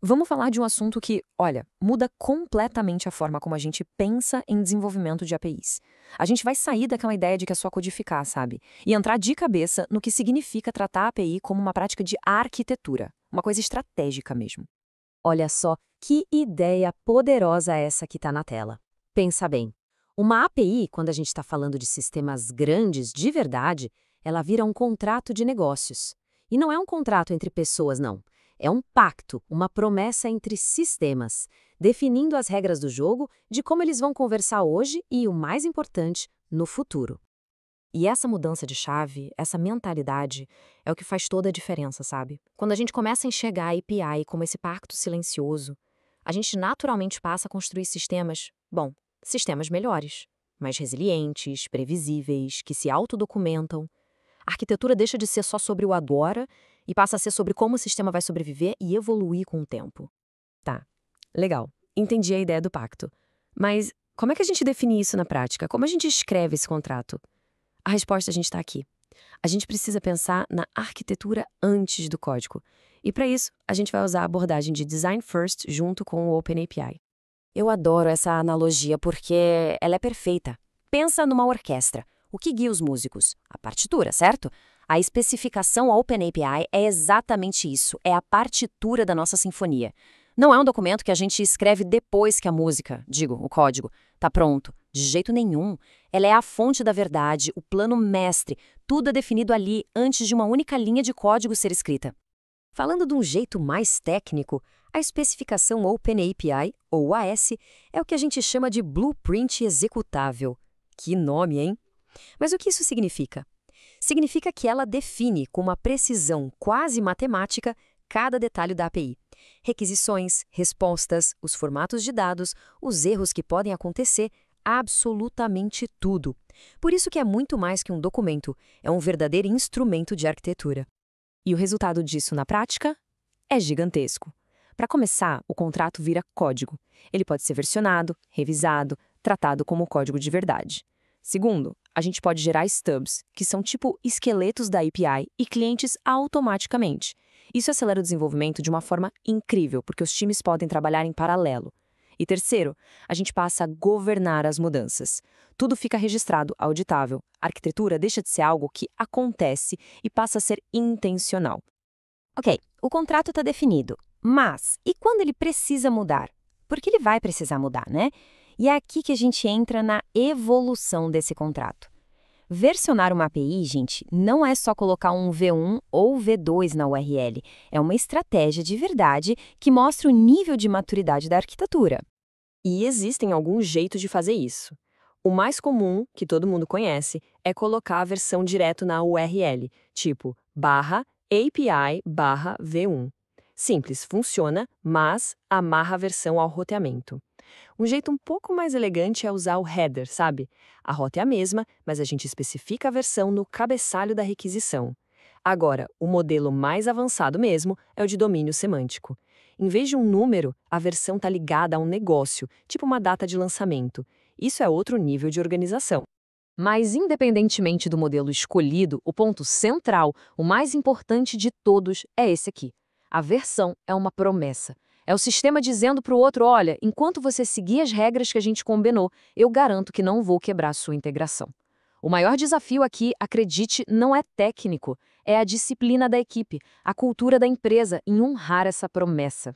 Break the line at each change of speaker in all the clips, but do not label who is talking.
Vamos falar de um assunto que, olha, muda completamente a forma como a gente pensa em desenvolvimento de APIs. A gente vai sair daquela ideia de que é só codificar, sabe? E entrar de cabeça no que significa tratar a API como uma prática de arquitetura, uma coisa estratégica mesmo.
Olha só que ideia poderosa essa que está na tela. Pensa bem. Uma API, quando a gente está falando de sistemas grandes de verdade, ela vira um contrato de negócios. E não é um contrato entre pessoas, não. É um pacto, uma promessa entre sistemas, definindo as regras do jogo, de como eles vão conversar hoje e, o mais importante, no futuro.
E essa mudança de chave, essa mentalidade, é o que faz toda a diferença, sabe? Quando a gente começa a enxergar a API como esse pacto silencioso, a gente naturalmente passa a construir sistemas, bom, sistemas melhores, mais resilientes, previsíveis, que se autodocumentam. A arquitetura deixa de ser só sobre o agora e passa a ser sobre como o sistema vai sobreviver e evoluir com o tempo. Tá, legal. Entendi a ideia do pacto. Mas como é que a gente define isso na prática? Como a gente escreve esse contrato? A resposta a gente está aqui. A gente precisa pensar na arquitetura antes do código. E para isso, a gente vai usar a abordagem de Design First junto com o OpenAPI.
Eu adoro essa analogia porque ela é perfeita. Pensa numa orquestra. O que guia os músicos? A partitura, certo? A especificação OpenAPI é exatamente isso, é a partitura da nossa sinfonia. Não é um documento que a gente escreve depois que a música, o código, está pronto. De jeito nenhum. Ela é a fonte da verdade, o plano mestre, tudo é definido ali antes de uma única linha de código ser escrita. Falando de um jeito mais técnico, a especificação OpenAPI, ou AS, é o que a gente chama de blueprint executável. Que nome, hein? Mas o que isso significa? Significa que ela define com uma precisão quase matemática cada detalhe da API. Requisições, respostas, os formatos de dados, os erros que podem acontecer, absolutamente tudo. Por isso que é muito mais que um documento, é um verdadeiro instrumento de arquitetura.
E o resultado disso na prática é gigantesco. Para começar, o contrato vira código. Ele pode ser versionado, revisado, tratado como código de verdade. Segundo, a gente pode gerar stubs, que são tipo esqueletos da API e clientes automaticamente. Isso acelera o desenvolvimento de uma forma incrível, porque os times podem trabalhar em paralelo. E terceiro, a gente passa a governar as mudanças. Tudo fica registrado, auditável. A arquitetura deixa de ser algo que acontece e passa a ser intencional.
Ok, o contrato está definido, mas e quando ele precisa mudar? Porque ele vai precisar mudar, né? E é aqui que a gente entra na evolução desse contrato. Versionar uma API, gente, não é só colocar um V1 ou V2 na URL. É uma estratégia de verdade que mostra o nível de maturidade da arquitetura.
E existem alguns jeitos de fazer isso. O mais comum, que todo mundo conhece, é colocar a versão direto na URL, tipo /API/V1. Simples, funciona, mas amarra a versão ao roteamento. Um jeito um pouco mais elegante é usar o header, sabe? A rota é a mesma, mas a gente especifica a versão no cabeçalho da requisição. Agora, o modelo mais avançado mesmo é o de domínio semântico. Em vez de um número, a versão está ligada a um negócio, tipo uma data de lançamento. Isso é outro nível de organização. Mas, independentemente do modelo escolhido, o ponto central, o mais importante de todos, é esse aqui. A versão é uma promessa. É o sistema dizendo para o outro, olha, enquanto você seguir as regras que a gente combinou, eu garanto que não vou quebrar sua integração. O maior desafio aqui, acredite, não é técnico, é a disciplina da equipe, a cultura da empresa em honrar essa promessa.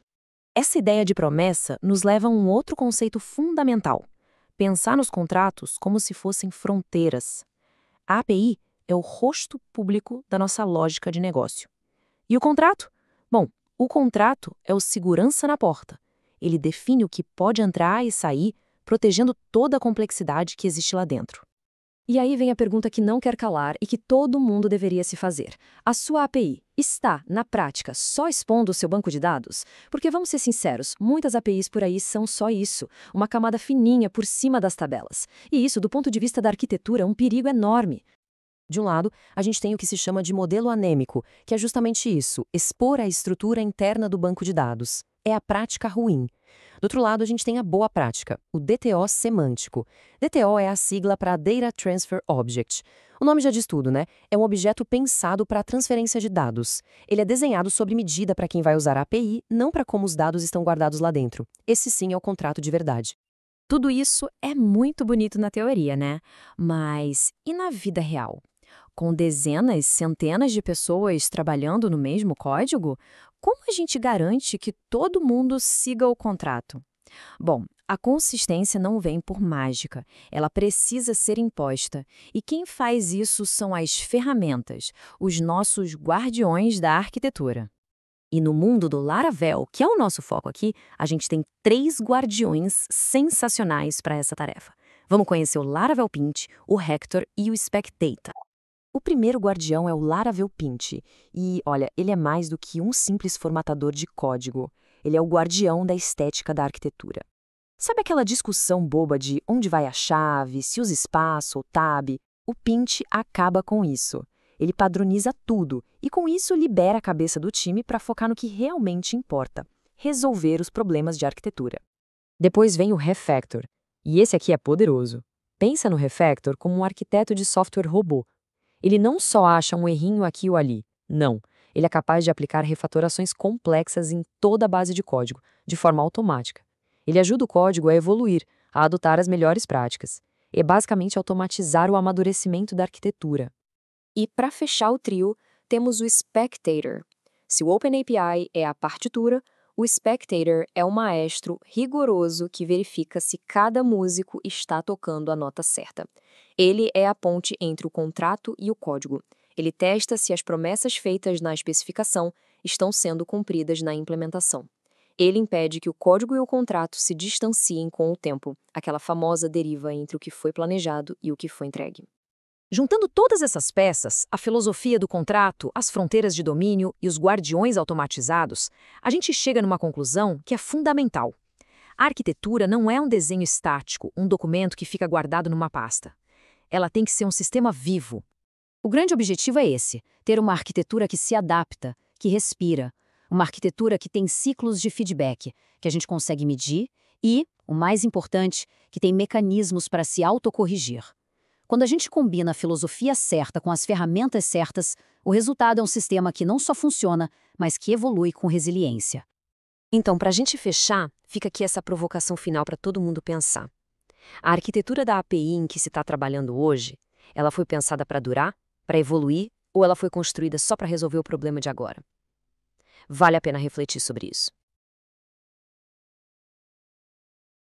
Essa ideia de promessa nos leva a um outro conceito fundamental: pensar nos contratos como se fossem fronteiras. A API é o rosto público da nossa lógica de negócio. E o contrato? Bom, o contrato é o segurança na porta. Ele define o que pode entrar e sair, protegendo toda a complexidade que existe lá dentro. E aí vem a pergunta que não quer calar e que todo mundo deveria se fazer. A sua API está, na prática, só expondo o seu banco de dados? Porque, vamos ser sinceros, muitas APIs por aí são só isso, uma camada fininha por cima das tabelas. E isso, do ponto de vista da arquitetura, é um perigo enorme. De um lado, a gente tem o que se chama de modelo anêmico, que é justamente isso, expor a estrutura interna do banco de dados.
é a prática ruim. Do outro lado, a gente tem a boa prática, o DTO semântico. DTO é a sigla para Data Transfer Object. O nome já diz tudo, né? É um objeto pensado para a transferência de dados. Ele é desenhado sob medida para quem vai usar a API, não para como os dados estão guardados lá dentro. Esse sim é o contrato de verdade. Tudo isso é muito bonito na teoria, né? Mas e na vida real? Com dezenas, centenas de pessoas trabalhando no mesmo código, como a gente garante que todo mundo siga o contrato? Bom, a consistência não vem por mágica, ela precisa ser imposta. E quem faz isso são as ferramentas, os nossos guardiões da arquitetura. E no mundo do Laravel, que é o nosso foco aqui, a gente tem 3 guardiões sensacionais para essa tarefa. Vamos conhecer o Laravel Pint, o Hector e o Specdata. O primeiro guardião é o Laravel Pint, e, olha, ele é mais do que um simples formatador de código. Ele é o guardião da estética da arquitetura. Sabe aquela discussão boba de onde vai a chave, se usa espaço ou tab? O Pint acaba com isso. Ele padroniza tudo e, com isso, libera a cabeça do time para focar no que realmente importa: resolver os problemas de arquitetura. Depois vem o Refactor, e esse aqui é poderoso. Pensa no Refactor como um arquiteto de software robô. Ele não só acha um errinho aqui ou ali, não. Ele é capaz de aplicar refatorações complexas em toda a base de código, de forma automática. Ele ajuda o código a evoluir, a adotar as melhores práticas. É basicamente automatizar o amadurecimento da arquitetura. E para fechar o trio, temos o Spectator. Se o OpenAPI é a partitura, o Spectator é o maestro rigoroso que verifica se cada músico está tocando a nota certa. Ele é a ponte entre o contrato e o código. Ele testa se as promessas feitas na especificação estão sendo cumpridas na implementação. Ele impede que o código e o contrato se distanciem com o tempo, aquela famosa deriva entre o que foi planejado e o que foi entregue. Juntando todas essas peças, a filosofia do contrato, as fronteiras de domínio e os guardiões automatizados, a gente chega numa conclusão que é fundamental. A arquitetura não é um desenho estático, um documento que fica guardado numa pasta. Ela tem que ser um sistema vivo. O grande objetivo é esse: ter uma arquitetura que se adapta, que respira, uma arquitetura que tem ciclos de feedback, que a gente consegue medir e, o mais importante, que tem mecanismos para se autocorrigir. Quando a gente combina a filosofia certa com as ferramentas certas, o resultado é um sistema que não só funciona, mas que evolui com resiliência. Então, para a gente fechar, fica aqui essa provocação final para todo mundo pensar. A arquitetura da API em que se está trabalhando hoje, ela foi pensada para durar, para evoluir, ou ela foi construída só para resolver o problema de agora? Vale a pena refletir sobre isso.